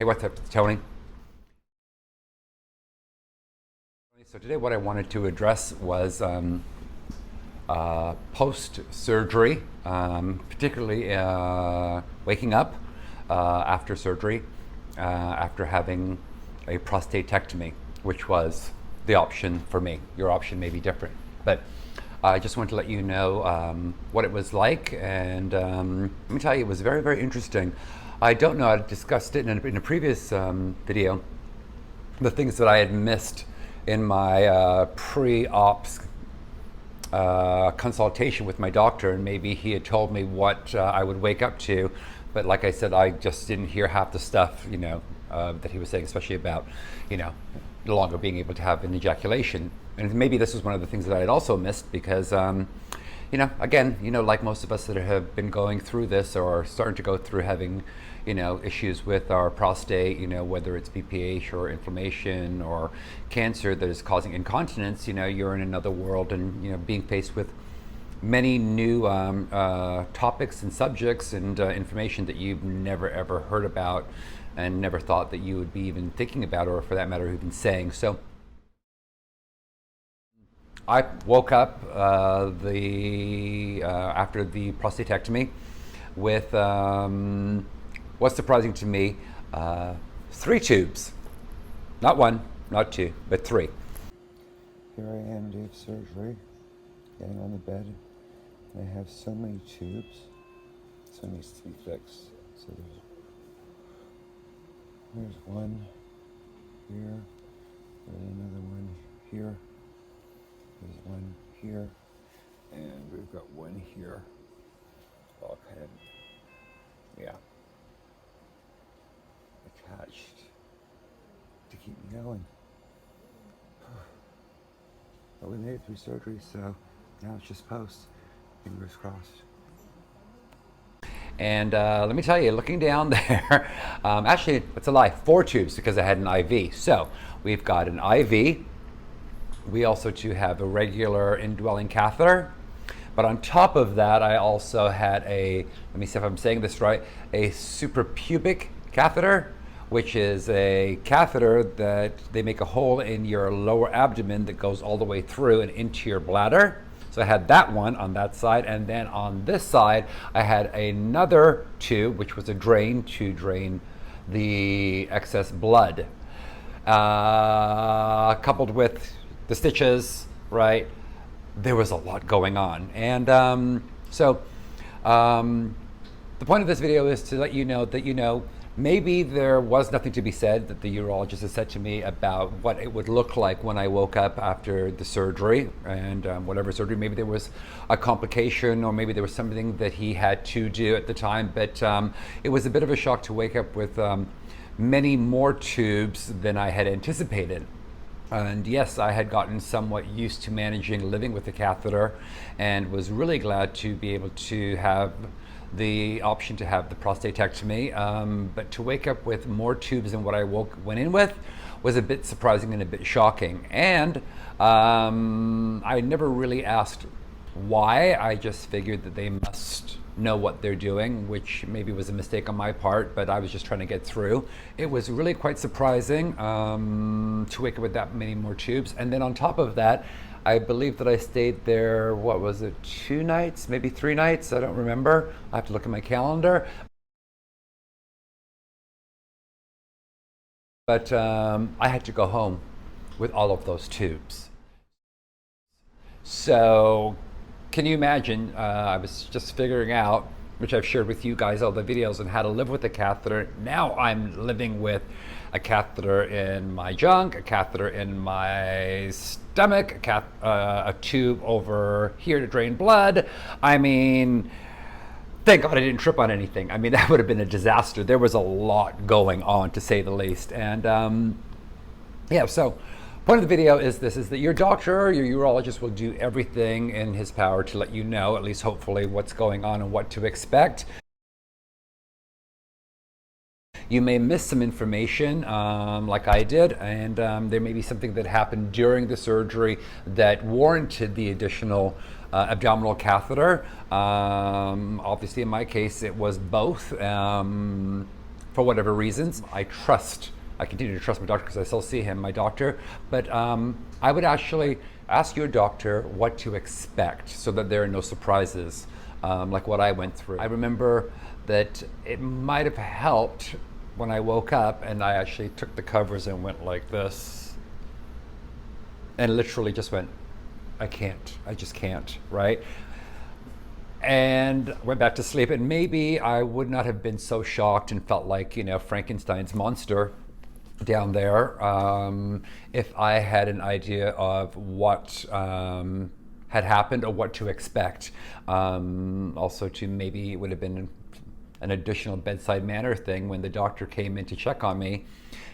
Hey, what's up, Tony? So today what I wanted to address was post-surgery, particularly waking up after surgery, after having a prostatectomy, which was the option for me. Your option may be different, but I just wanted to let you know what it was like, and let me tell you, it was very, very interesting. I don't know, I discussed it in a previous video, the things that I had missed in my pre-ops consultation with my doctor, and maybe he had told me what I would wake up to, but like I said, I just didn't hear half the stuff, that he was saying, especially about, no longer being able to have an ejaculation. And maybe this was one of the things that I had also missed because, again, like most of us that have been going through this or starting to go through having, issues with our prostate, whether it's BPH or inflammation or cancer that is causing incontinence, you're in another world, and, being faced with many new topics and subjects and information that you've never ever heard about and never thought that you would be even thinking about, or for that matter, even saying. So I woke up after the prostatectomy with what's surprising to me, 3 tubes. Not 1, not 2, but 3. Here I am, day of surgery, getting on the bed. I have so many tubes. This one needs to be fixed. So there's one here, there's another one here, there's one here, and we've got one here. All kind of, attached to keep me going. But we made it through surgery, so now it's just post. Fingers crossed. And let me tell you, looking down there, actually, it's a lie, 4 tubes because I had an IV. So we've got an IV. We also too have a regular indwelling catheter. But on top of that, I also had let me see if I'm saying this right, a suprapubic catheter, which is a catheter that they make a hole in your lower abdomen that goes all the way through and into your bladder. So I had that one on that side, and then on this side, I had another tube, which was a drain to drain the excess blood, coupled with the stitches, right? There was a lot going on. And the point of this video is to let you know that, maybe there was nothing to be said that the urologist has said to me about what it would look like when I woke up after the surgery and whatever surgery. Maybe there was a complication, or maybe there was something that he had to do at the time, but it was a bit of a shock to wake up with many more tubes than I had anticipated. And yes, I had gotten somewhat used to living with the catheter, and was really glad to be able to have the option to have the prostatectomy, but to wake up with more tubes than what I went in with was a bit surprising and a bit shocking. And I never really asked why. I just figured that they must know what they're doing, which maybe was a mistake on my part, but I was just trying to get through. It was really quite surprising to wake up with that many more tubes. And then on top of that, I believe that I stayed there, what was it, 2 nights, maybe 3 nights? I don't remember. I have to look at my calendar. But I had to go home with all of those tubes. So can you imagine, I was just figuring out, which I've shared with you guys all the videos on how to live with a catheter. Now I'm living with a catheter in my junk, a catheter in my stomach, a tube over here to drain blood. I mean, thank God I didn't trip on anything. I mean, that would have been a disaster. There was a lot going on, to say the least. And so point of the video is that your doctor or your urologist will do everything in his power to let you know, at least hopefully, what's going on and what to expect. You may miss some information like I did, and there may be something that happened during the surgery that warranted the additional abdominal catheter. Obviously, in my case, it was both. for whatever reasons. I continue to trust my doctor because I still see him, my doctor. But I would actually ask your doctor what to expect so that there are no surprises, like what I went through. I remember that it might have helped when I woke up and I actually took the covers and went like this and literally just went, I just can't, right? And went back to sleep, and maybe I would not have been so shocked and felt like, Frankenstein's monster down there if I had an idea of what had happened or what to expect. Also, to maybe it would have been an additional bedside manner thing when the doctor came in to check on me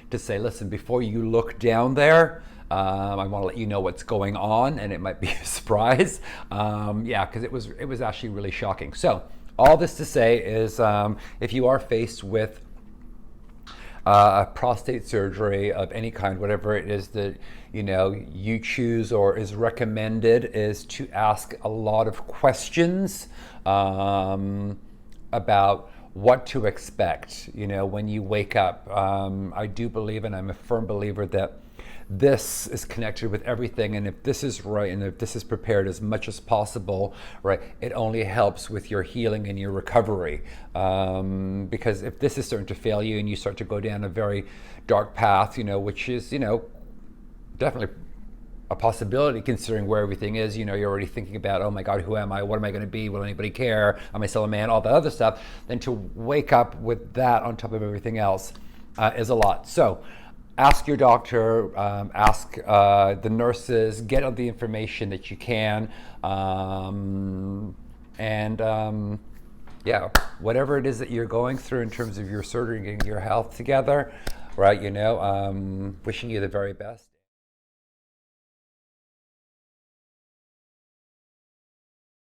to say, listen, before you look down there, I want to let you know what's going on, and it might be a surprise. Because it was actually really shocking. So all this to say is, if you are faced with prostate surgery of any kind, whatever it is that you choose or is recommended, is to ask a lot of questions about what to expect when you wake up. I do believe, and I'm a firm believer, that this is connected with everything, and if this is right and if this is prepared as much as possible, right, it only helps with your healing and your recovery. Because if this is starting to fail you and you start to go down a very dark path, which is definitely a possibility considering where everything is, you're already thinking about, oh my God, who am I? What am I going to be? Will anybody care? Am I still a man? All that other stuff. Then to wake up with that on top of everything else is a lot. So ask your doctor, ask the nurses, get all the information that you can, whatever it is that you're going through in terms of your surgery and getting your health together, right? Wishing you the very best.